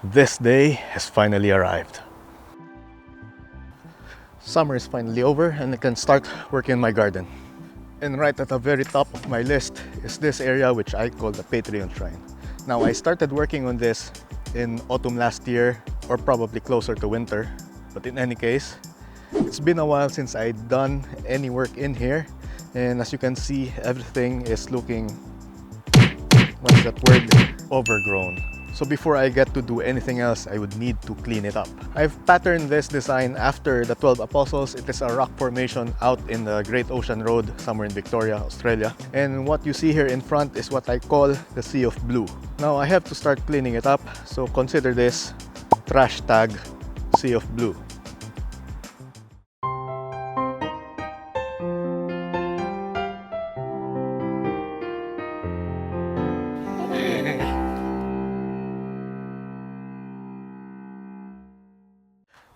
This day has finally arrived. Summer is finally over and I can start working in my garden. And right at the very top of my list is this area which I call the Patreon Shrine. Now I started working on this in autumn last year or probably closer to winter. But in any case, it's been a while since I'd done any work in here. And as you can see, everything is looking, what's that word? Overgrown. So before I get to do anything else, I would need to clean it up. I've patterned this design after the 12 Apostles. It is a rock formation out in the Great Ocean Road, somewhere in Victoria, Australia. And what you see here in front is what I call the Sea of Blue. Now I have to start cleaning it up, so consider this trash tag Sea of Blue.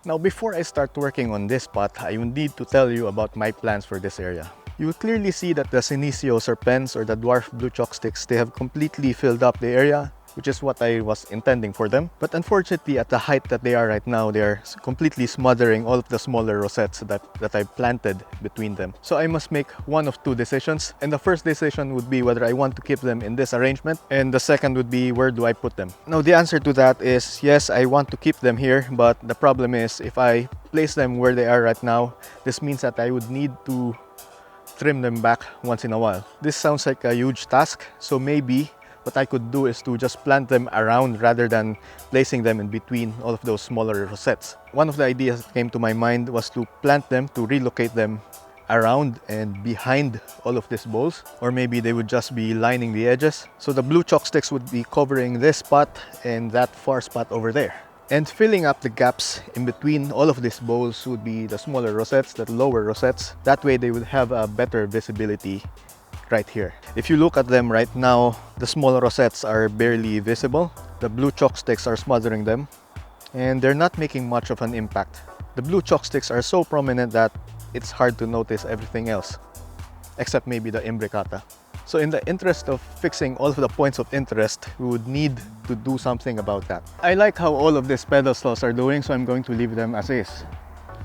Now before I start working on this spot, I will need to tell you about my plans for this area. You will clearly see that the Senecio serpens or the dwarf blue chalksticks, they have completely filled up the area, which is what I was intending for them. But unfortunately, at the height that they are right now, they are completely smothering all of the smaller rosettes that I planted between them. So I must make one of two decisions. And the first decision would be whether I want to keep them in this arrangement. And the second would be, where do I put them? Now, the answer to that is, yes, I want to keep them here. But the problem is, if I place them where they are right now, this means that I would need to trim them back once in a while. This sounds like a huge task. So maybe what I could do is to just plant them around rather than placing them in between all of those smaller rosettes. One of the ideas that came to my mind was to plant them, to relocate them around and behind all of these bowls, or maybe they would just be lining the edges. So the blue chalksticks would be covering this spot and that far spot over there. And filling up the gaps in between all of these bowls would be the smaller rosettes, the lower rosettes. That way they would have a better visibility right here. If you look at them right now, the smaller rosettes are barely visible. The blue chalksticks are smothering them and they're not making much of an impact. The blue chalksticks are so prominent that it's hard to notice everything else, except maybe the imbricata. So in the interest of fixing all of the points of interest, we would need to do something about that. I like how all of these pedestals are doing, so I'm going to leave them as is.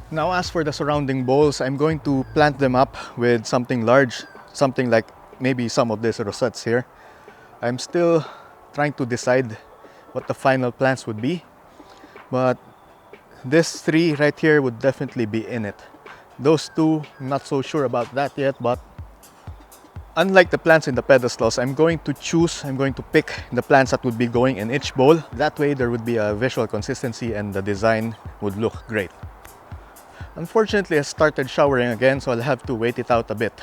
Now as for the surrounding bowls, I'm going to plant them up with something large, something like maybe some of these rosettes here. I'm still trying to decide what the final plants would be, but this three right here would definitely be in it. Those two, I'm not so sure about that yet, but unlike the plants in the pedestals, I'm going to pick the plants that would be going in each bowl. That way there would be a visual consistency and the design would look great. Unfortunately, I started showering again, so I'll have to wait it out a bit.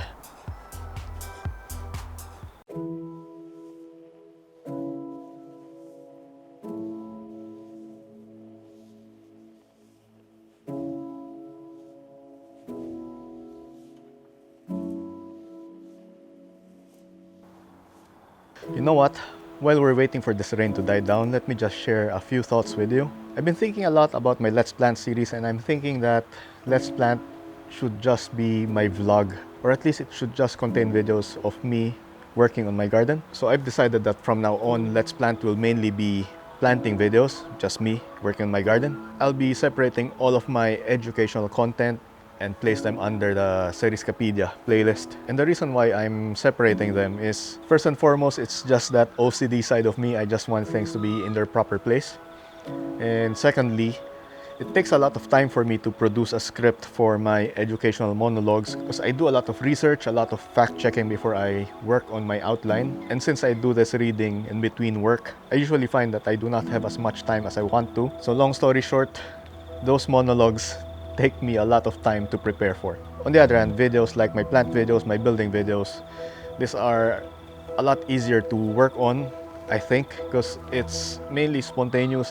You know what? While we're waiting for this rain to die down, let me just share a few thoughts with you. I've been thinking a lot about my Let's Plant series, and I'm thinking that Let's Plant should just be my vlog, or at least it should just contain videos of me working on my garden. So I've decided that from now on, Let's Plant will mainly be planting videos, just me working on my garden. I'll be separating all of my educational content and place them under the Seriscapedia playlist. And the reason why I'm separating them is, first and foremost, it's just that OCD side of me. I just want things to be in their proper place. And secondly, it takes a lot of time for me to produce a script for my educational monologues because I do a lot of research, a lot of fact-checking before I work on my outline. And since I do this reading in between work, I usually find that I do not have as much time as I want to. So long story short, those monologues take me a lot of time to prepare for. On the other hand, videos like my plant videos, my building videos, these are a lot easier to work on, I think, because it's mainly spontaneous.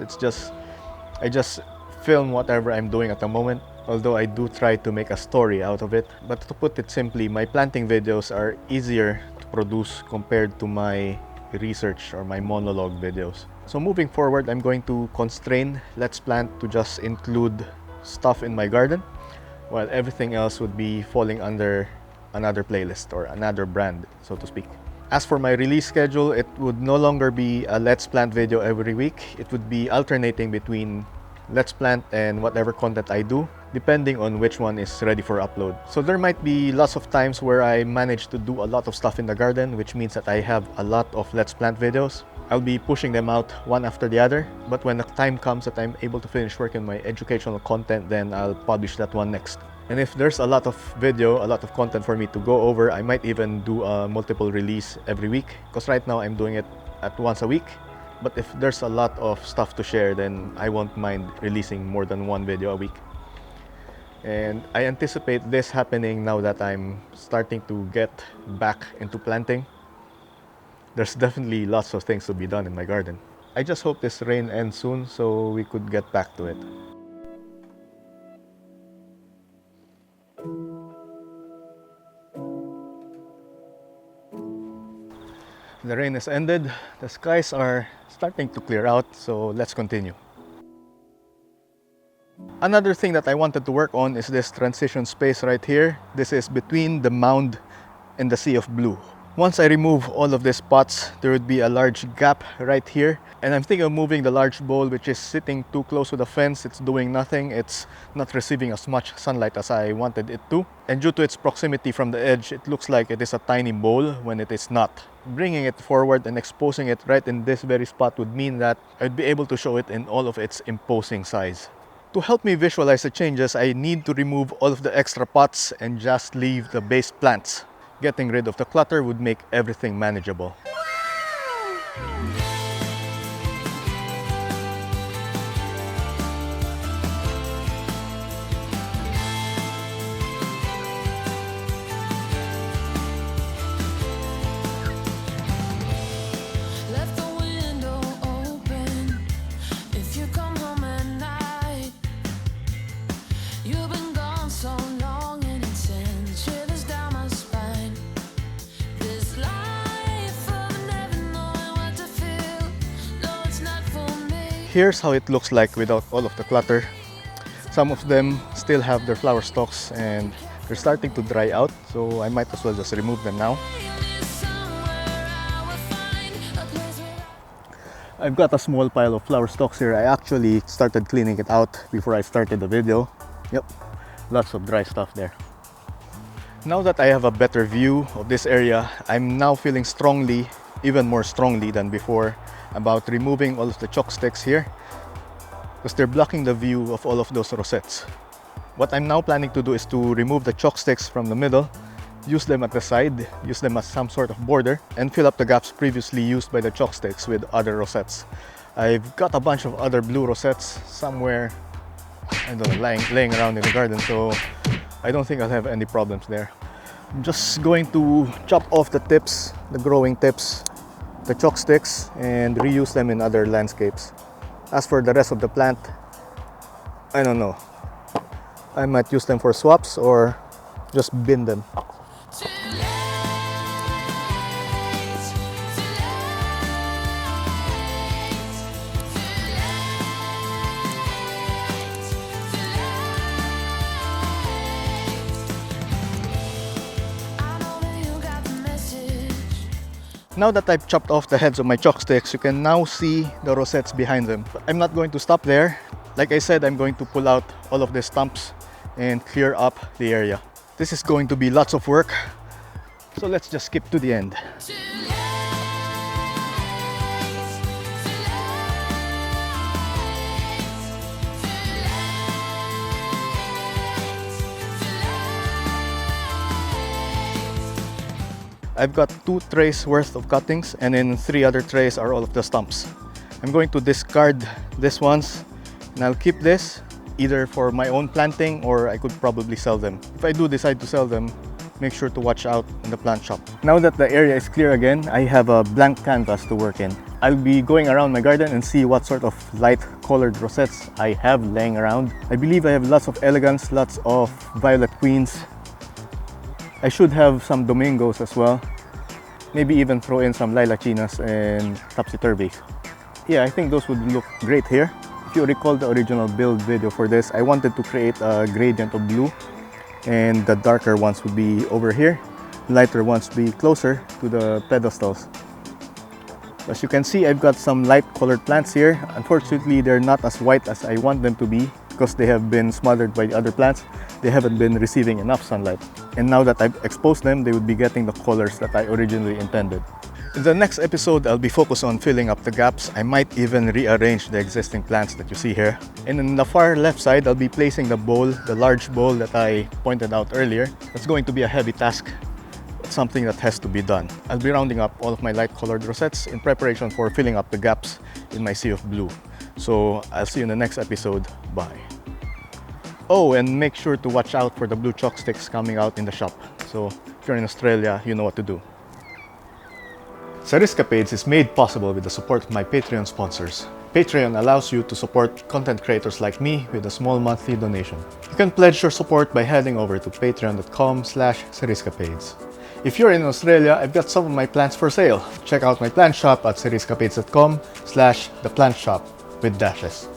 I just film whatever I'm doing at the moment, although I do try to make a story out of it. But to put it simply, my planting videos are easier to produce compared to my research or my monologue videos. So moving forward, I'm going to constrain Let's Plant to just include stuff in my garden, while everything else would be falling under another playlist or another brand, so to speak. As for my release schedule, it would no longer be a Let's Plant video every week. It would be alternating between Let's Plant and whatever content I do, depending on which one is ready for upload. So there might be lots of times where I manage to do a lot of stuff in the garden, which means that I have a lot of Let's Plant videos. I'll be pushing them out one after the other, but when the time comes that I'm able to finish working on my educational content, then I'll publish that one next. And if there's a lot of video, a lot of content for me to go over, I might even do a multiple release every week, because right now I'm doing it at once a week. But if there's a lot of stuff to share, then I won't mind releasing more than one video a week. And I anticipate this happening now that I'm starting to get back into planting. There's definitely lots of things to be done in my garden. I just hope this rain ends soon so we could get back to it. The rain has ended, the skies are starting to clear out, so let's continue. Another thing that I wanted to work on is this transition space right here. This is between the mound and the sea of blue. Once I remove all of these pots, there would be a large gap right here. And I'm thinking of moving the large bowl, which is sitting too close to the fence. It's doing nothing. It's not receiving as much sunlight as I wanted it to. And due to its proximity from the edge, it looks like it is a tiny bowl when it is not. Bringing it forward and exposing it right in this very spot would mean that I'd be able to show it in all of its imposing size. To help me visualize the changes, I need to remove all of the extra pots and just leave the base plants. Getting rid of the clutter would make everything manageable. Here's how it looks like without all of the clutter. Some of them still have their flower stalks and they're starting to dry out, so I might as well just remove them now. I've got a small pile of flower stalks here. I actually started cleaning it out before I started the video. Yep, lots of dry stuff there. Now that I have a better view of this area, I'm now feeling strongly, even more strongly than before, about removing all of the chalk sticks here because they're blocking the view of all of those rosettes. What I'm now planning to do is to remove the chalk sticks from the middle, use them at the side, use them as some sort of border, and fill up the gaps previously used by the chalk sticks with other rosettes. I've got a bunch of other blue rosettes somewhere, I don't know, laying around in the garden, so I don't think I'll have any problems there. I'm just going to chop off the tips, the growing tips, the chalk sticks, and reuse them in other landscapes. As for the rest of the plant, I don't know. I might use them for swaps or just bin them. Now that I've chopped off the heads of my chalk sticks, you can now see the rosettes behind them. But I'm not going to stop there. Like I said, I'm going to pull out all of the stumps and clear up the area. This is going to be lots of work, so let's just skip to the end. I've got 2 trays worth of cuttings, and in 3 other trays are all of the stumps. I'm going to discard these ones, and I'll keep this either for my own planting or I could probably sell them. If I do decide to sell them, make sure to watch out in the plant shop. Now that the area is clear again, I have a blank canvas to work in. I'll be going around my garden and see what sort of light colored rosettes I have laying around. I believe I have lots of elegance, lots of violet queens. I should have some domingos as well. Maybe even throw in some lilacinas and topsy-turvies. Yeah, I think those would look great here. If you recall the original build video for this, I wanted to create a gradient of blue and the darker ones would be over here. lighter ones be closer to the pedestals. As you can see, I've got some light colored plants here. Unfortunately, they're not as white as I want them to be because they have been smothered by the other plants. They haven't been receiving enough sunlight. And now that I've exposed them, they would be getting the colors that I originally intended. In the next episode, I'll be focused on filling up the gaps. I might even rearrange the existing plants that you see here. And in the far left side, I'll be placing the bowl, the large bowl that I pointed out earlier. That's going to be a heavy task. It's something that has to be done. I'll be rounding up all of my light colored rosettes in preparation for filling up the gaps in my sea of blue. So I'll see you in the next episode. Bye. Oh, and make sure to watch out for the blue chalk sticks coming out in the shop. So if you're in Australia, you know what to do. Ceriscapades is made possible with the support of my Patreon sponsors. Patreon allows you to support content creators like me with a small monthly donation. You can pledge your support by heading over to patreon.com/Ceriscapades. If you're in Australia, I've got some of my plants for sale. Check out my plant shop at ceriscapades.com/theplant shop with dashes.